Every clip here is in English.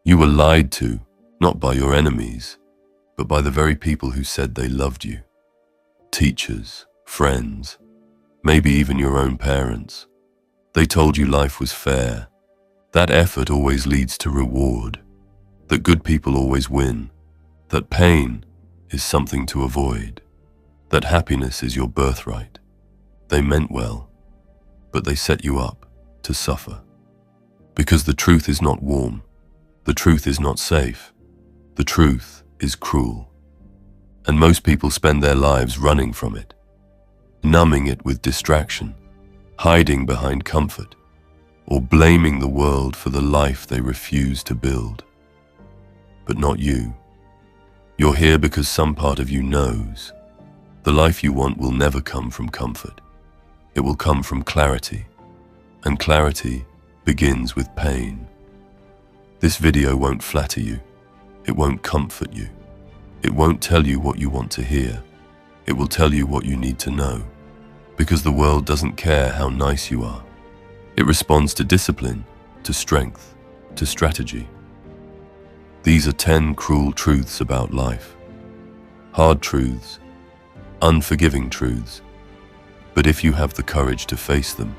You were lied to, not by your enemies, but by the very people who said they loved you. Teachers, friends, maybe even your own parents. They told you life was fair, that effort always leads to reward, that good people always win, that pain is something to avoid, that happiness is your birthright. They meant well, but they set you up to suffer. Because the truth is not warm, the truth is not safe, the truth is cruel. And most people spend their lives running from it, numbing it with distraction, hiding behind comfort, or blaming the world for the life they refuse to build. But not you. You're here because some part of you knows the life you want will never come from comfort. It will come from clarity, and clarity begins with pain. This video won't flatter you. It won't comfort you. It won't tell you what you want to hear. It will tell you what you need to know. Because the world doesn't care how nice you are. It responds to discipline, to strength, to strategy. These are 10 cruel truths about life. Hard truths, unforgiving truths. But if you have the courage to face them,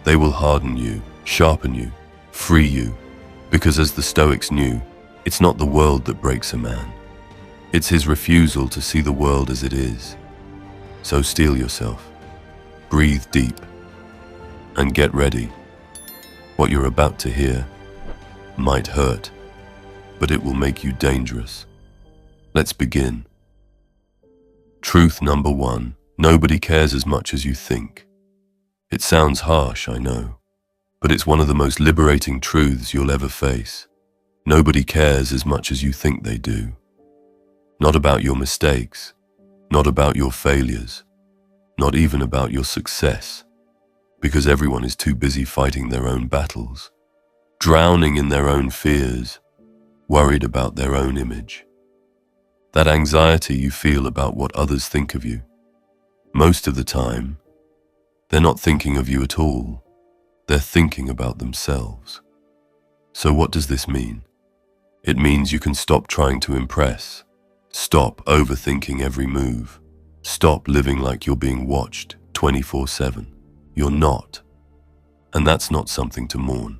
they will harden you, sharpen you, free you. Because as the Stoics knew, it's not the world that breaks a man. It's his refusal to see the world as it is. So steel yourself, breathe deep, and get ready. What you're about to hear might hurt, but it will make you dangerous. Let's begin. Truth number 1, nobody cares as much as you think. It sounds harsh, I know, but it's one of the most liberating truths you'll ever face. Nobody cares as much as you think they do. Not about your mistakes, not about your failures, not even about your success, because everyone is too busy fighting their own battles, drowning in their own fears, worried about their own image. That anxiety you feel about what others think of you, most of the time, they're not thinking of you at all. They're thinking about themselves. So what does this mean? It means you can stop trying to impress. Stop overthinking every move. Stop living like you're being watched 24/7. You're not. And that's not something to mourn.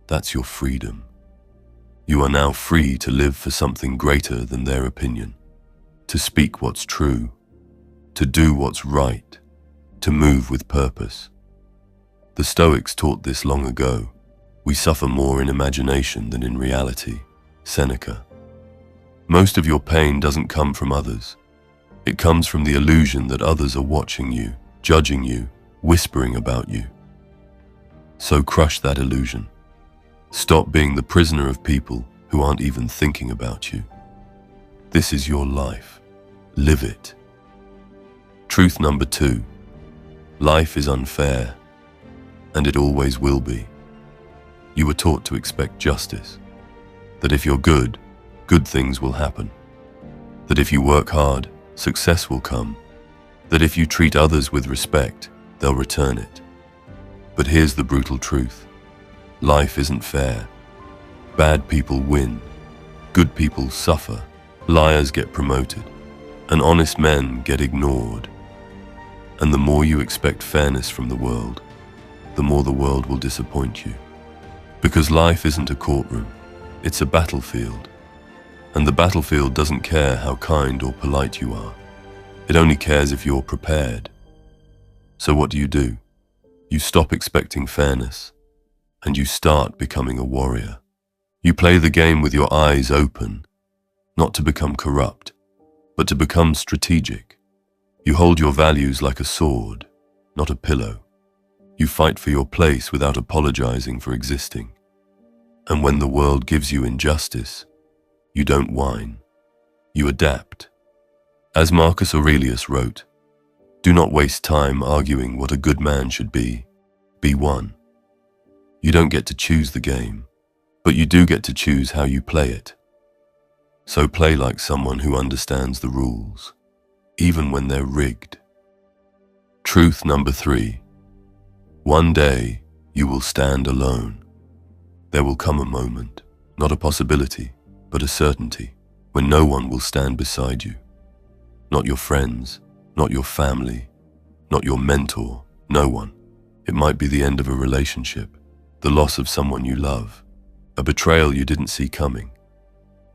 That's your freedom. You are now free to live for something greater than their opinion, to speak what's true, to do what's right, to move with purpose. The Stoics taught this long ago. We suffer more in imagination than in reality. Seneca. Most of your pain doesn't come from others. It comes from the illusion that others are watching you, judging you, whispering about you. So crush that illusion. Stop being the prisoner of people who aren't even thinking about you. This is your life. Live it. Truth number 2. Life is unfair, and it always will be. You were taught to expect justice, that if you're good, good things will happen, that if you work hard, success will come, that if you treat others with respect, they'll return it. But here's the brutal truth. Life isn't fair. Bad people win. Good people suffer. Liars get promoted. And honest men get ignored. And the more you expect fairness from the world, the more the world will disappoint you. Because life isn't a courtroom. It's a battlefield. And the battlefield doesn't care how kind or polite you are. It only cares if you're prepared. So what do? You stop expecting fairness, and you start becoming a warrior. You play the game with your eyes open, not to become corrupt, but to become strategic. You hold your values like a sword, not a pillow. You fight for your place without apologizing for existing. And when the world gives you injustice, you don't whine. You adapt. As Marcus Aurelius wrote, "Do not waste time arguing what a good man should be. Be one." You don't get to choose the game, but you do get to choose how you play it. So play like someone who understands the rules, even when they're rigged. Truth number 3. One day, you will stand alone. There will come a moment, not a possibility, but a certainty, when no one will stand beside you. Not your friends, not your family, not your mentor, no one. It might be the end of a relationship, the loss of someone you love, a betrayal you didn't see coming,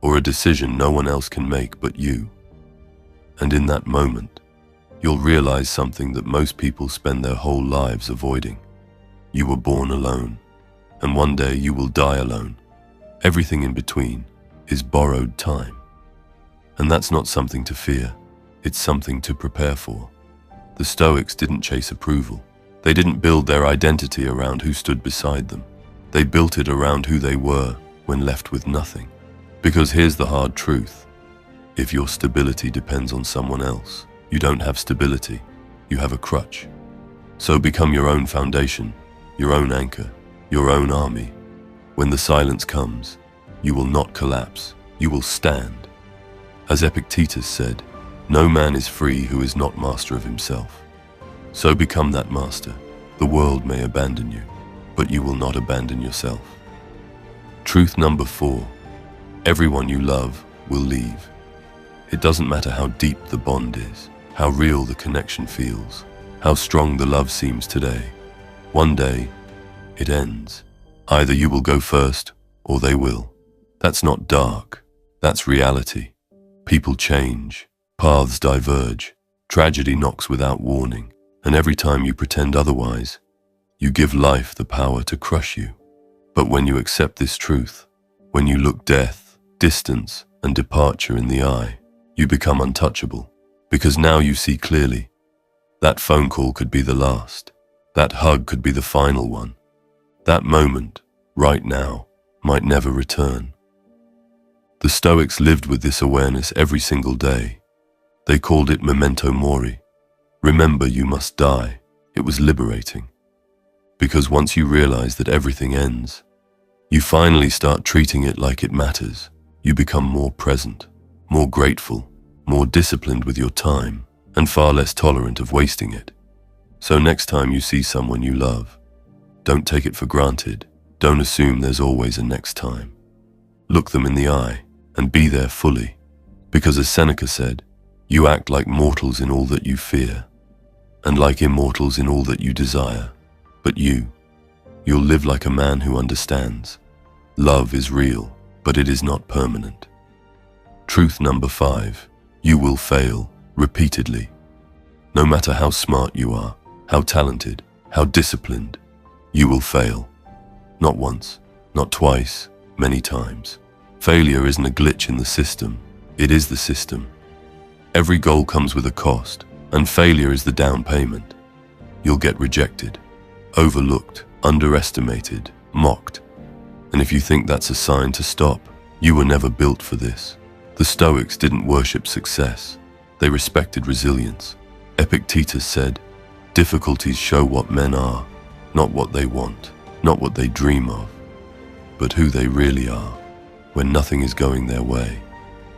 or a decision no one else can make but you. And in that moment, you'll realize something that most people spend their whole lives avoiding. You were born alone, and one day you will die alone. Everything in between is borrowed time. And that's not something to fear, it's something to prepare for. The Stoics didn't chase approval. They didn't build their identity around who stood beside them. They built it around who they were when left with nothing. Because here's the hard truth. If your stability depends on someone else, you don't have stability, you have a crutch. So become your own foundation, your own anchor, your own army. When the silence comes, you will not collapse, you will stand. As Epictetus said, no man is free who is not master of himself. So become that master. The world may abandon you, but you will not abandon yourself. Truth number 4. Everyone you love will leave. It doesn't matter how deep the bond is, how real the connection feels, how strong the love seems today. One day, it ends. Either you will go first, or they will. That's not dark. That's reality. People change. Paths diverge. Tragedy knocks without warning. And every time you pretend otherwise, you give life the power to crush you. But when you accept this truth, when you look death, distance, and departure in the eye, you become untouchable. Because now you see clearly. That phone call could be the last. That hug could be the final one. That moment, right now, might never return. The Stoics lived with this awareness every single day. They called it memento mori. Remember, you must die. It was liberating. Because once you realize that everything ends, you finally start treating it like it matters. You become more present, more grateful, more disciplined with your time, and far less tolerant of wasting it. So next time you see someone you love, don't take it for granted. Don't assume there's always a next time. Look them in the eye and be there fully. Because as Seneca said, you act like mortals in all that you fear, and like immortals in all that you desire. But you'll live like a man who understands. Love is real, but it is not permanent. Truth number 5, you will fail repeatedly. No matter how smart you are, how talented, how disciplined, you will fail. Not once, not twice, many times. Failure isn't a glitch in the system, it is the system. Every goal comes with a cost, and failure is the down payment. You'll get rejected, overlooked, underestimated, mocked. And if you think that's a sign to stop, you were never built for this. The Stoics didn't worship success, they respected resilience. Epictetus said, difficulties show what men are, not what they want, not what they dream of, but who they really are, when nothing is going their way.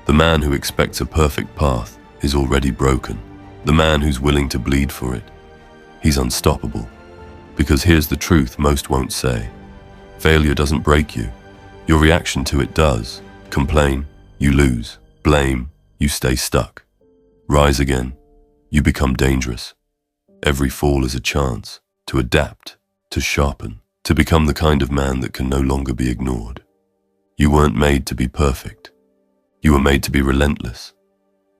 The man who expects a perfect path is already broken. The man who's willing to bleed for it, he's unstoppable. Because here's the truth most won't say. Failure doesn't break you. Your reaction to it does. Complain, you lose. Blame, you stay stuck. Rise again, you become dangerous. Every fall is a chance to adapt, to sharpen, to become the kind of man that can no longer be ignored. You weren't made to be perfect. You were made to be relentless.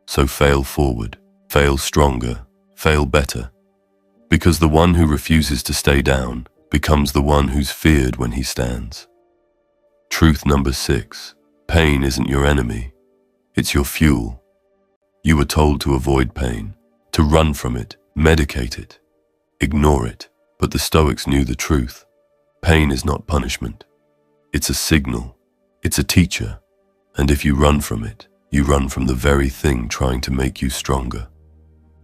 So fail forward, fail stronger, fail better. Because the one who refuses to stay down becomes the one who's feared when he stands. Truth number 6, pain isn't your enemy, it's your fuel. You were told to avoid pain, to run from it, medicate it, ignore it. But the Stoics knew the truth. Pain is not punishment. It's a signal. It's a teacher. And if you run from it, you run from the very thing trying to make you stronger.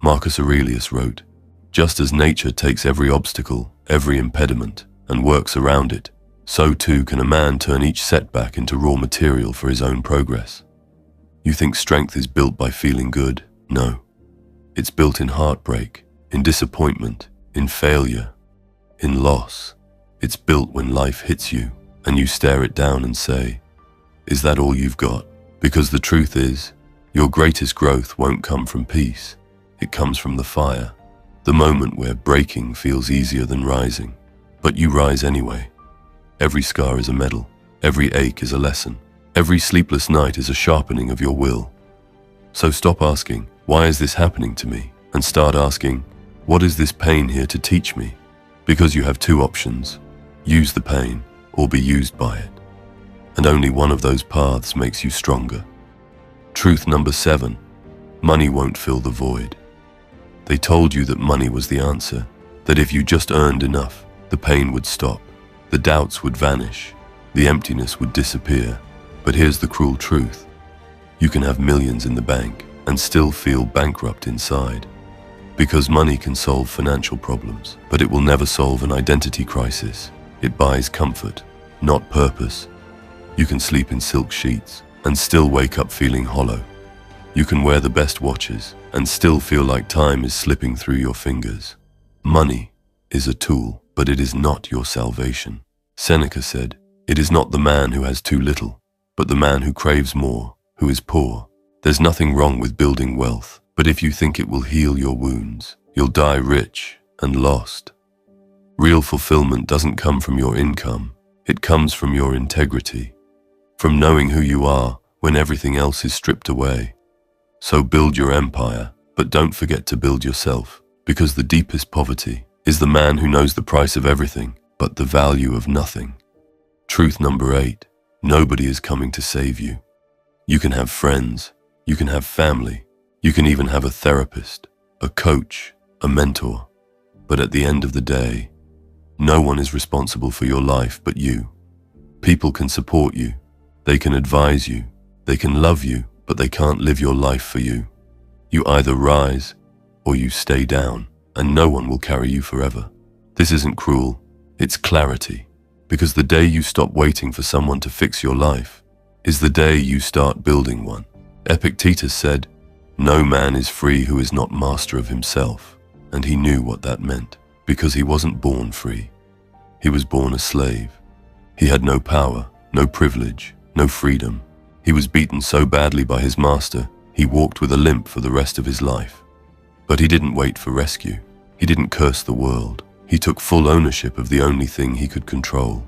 Marcus Aurelius wrote, just as nature takes every obstacle, every impediment, and works around it, so too can a man turn each setback into raw material for his own progress. You think strength is built by feeling good? No. It's built in heartbreak, in disappointment, in failure, in loss. It's built when life hits you, and you stare it down and say, Is that all you've got? Because the truth is, your greatest growth won't come from peace. It comes from the fire. The moment where breaking feels easier than rising. But you rise anyway. Every scar is a medal. Every ache is a lesson. Every sleepless night is a sharpening of your will. So stop asking, why is this happening to me? And start asking, what is this pain here to teach me? Because you have two options. Use the pain or be used by it. And only one of those paths makes you stronger. Truth number 7. Money won't fill the void. They told you that money was the answer, that if you just earned enough, the pain would stop, the doubts would vanish, the emptiness would disappear. But here's the cruel truth. You can have millions in the bank and still feel bankrupt inside. Because money can solve financial problems, but it will never solve an identity crisis. It buys comfort, not purpose. You can sleep in silk sheets and still wake up feeling hollow. You can wear the best watches and still feel like time is slipping through your fingers. Money is a tool, but it is not your salvation. Seneca said, "It is not the man who has too little, but the man who craves more, who is poor." There's nothing wrong with building wealth, but if you think it will heal your wounds, you'll die rich and lost. Real fulfillment doesn't come from your income. It comes from your integrity, from knowing who you are when everything else is stripped away. So build your empire, but don't forget to build yourself, because the deepest poverty is the man who knows the price of everything, but the value of nothing. Truth number 8. Nobody is coming to save you. You can have friends, you can have family, you can even have a therapist, a coach, a mentor. But at the end of the day, no one is responsible for your life but you. People can support you, they can advise you, they can love you, but they can't live your life for you. You either rise or you stay down, and no one will carry you forever. This isn't cruel, it's clarity. Because the day you stop waiting for someone to fix your life is the day you start building one. Epictetus said, "No man is free who is not master of himself." And he knew what that meant, because he wasn't born free. He was born a slave. He had no power, no privilege, no freedom. He was beaten so badly by his master, he walked with a limp for the rest of his life. But he didn't wait for rescue. He didn't curse the world. He took full ownership of the only thing he could control,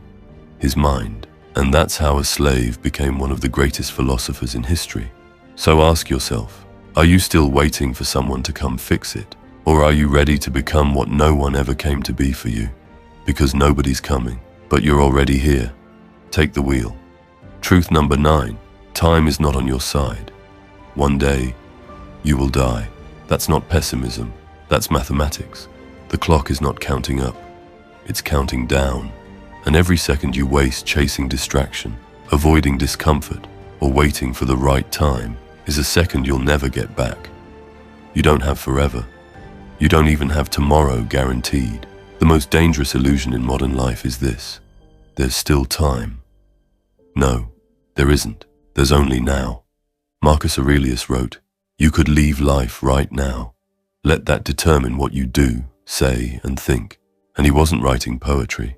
his mind. And that's how a slave became one of the greatest philosophers in history. So ask yourself, are you still waiting for someone to come fix it? Or are you ready to become what no one ever came to be for you? Because nobody's coming, but you're already here. Take the wheel. Truth number 9. Time is not on your side. One day, you will die. That's not pessimism, that's mathematics. The clock is not counting up, it's counting down. And every second you waste chasing distraction, avoiding discomfort, or waiting for the right time is a second you'll never get back. You don't have forever. You don't even have tomorrow guaranteed. The most dangerous illusion in modern life is this: there's still time. No, there isn't. There's only now. Marcus Aurelius wrote, "You could leave life right now. Let that determine what you do, say, and think." And he wasn't writing poetry.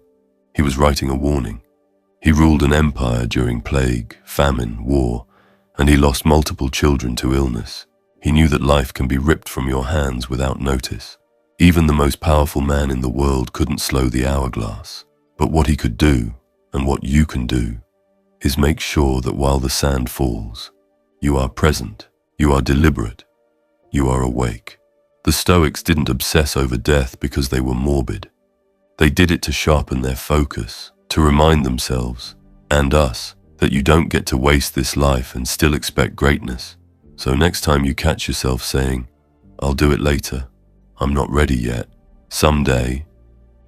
He was writing a warning. He ruled an empire during plague, famine, war, and he lost multiple children to illness. He knew that life can be ripped from your hands without notice. Even the most powerful man in the world couldn't slow the hourglass. But what he could do, and what you can do, is make sure that while the sand falls, you are present, you are deliberate, you are awake. The Stoics didn't obsess over death because they were morbid. They did it to sharpen their focus, to remind themselves, and us, that you don't get to waste this life and still expect greatness. So next time you catch yourself saying, "I'll do it later, I'm not ready yet, someday,"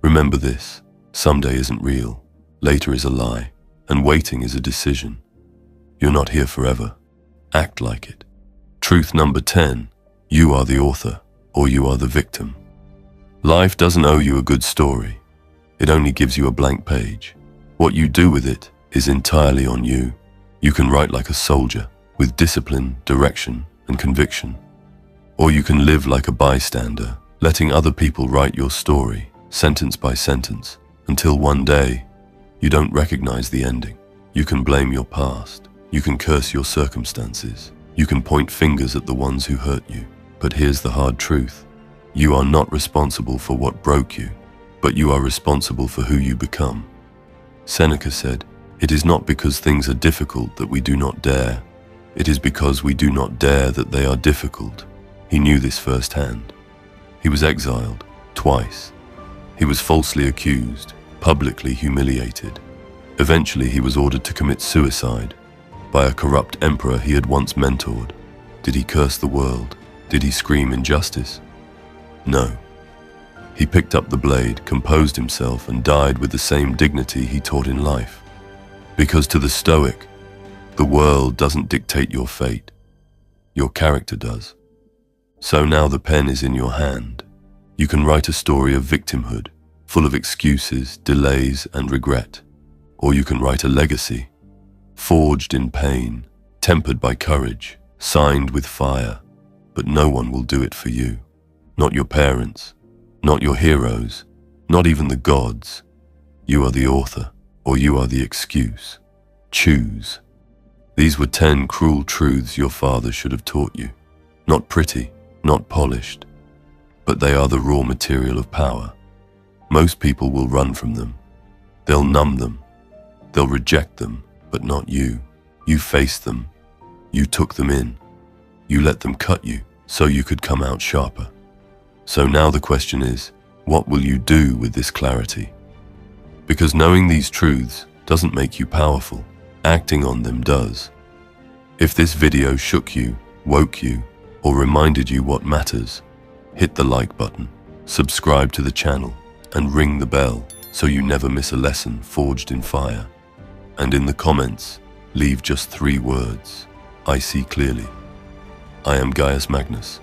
remember this: someday isn't real, later is a lie, and waiting is a decision. You're not here forever. Act like it. Truth number 10. You are the author, or you are the victim. Life doesn't owe you a good story. It only gives you a blank page. What you do with it is entirely on you. You can write like a soldier, with discipline, direction, and conviction. Or you can live like a bystander, letting other people write your story, sentence by sentence, until one day, you don't recognize the ending. You can blame your past, You can curse your circumstances. You can point fingers at the ones who hurt you. But here's the hard truth. You are not responsible for what broke you, but you are responsible for who you become. Seneca said, "It is not because things are difficult that we do not dare. It is because we do not dare that they are difficult." He knew this firsthand. He was exiled twice. He was falsely accused, publicly humiliated. Eventually, he was ordered to commit suicide by a corrupt emperor he had once mentored. Did he curse the world? Did he scream injustice? No. He picked up the blade, composed himself, and died with the same dignity he taught in life. Because to the Stoic, the world doesn't dictate your fate. Your character does. So now the pen is in your hand. You can write a story of victimhood, full of excuses, delays, and regret. Or you can write a legacy, forged in pain, tempered by courage, signed with fire. But no one will do it for you. Not your parents, not your heroes, not even the gods. You are the author, or you are the excuse. Choose. These were 10 cruel truths your father should have taught you. Not pretty, not polished, but they are the raw material of power. Most people will run from them. They'll numb them. They'll reject them, but not you. You faced them. You took them in. You let them cut you so you could come out sharper. So now the question is, what will you do with this clarity? Because knowing these truths doesn't make you powerful. Acting on them does. If this video shook you, woke you, or reminded you what matters, hit the like button, subscribe to the channel, and ring the bell so you never miss a lesson forged in fire. And in the comments, leave just 3 words. I see clearly. I am Gaius Magnus.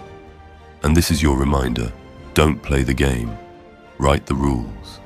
And this is your reminder, don't play the game, write the rules.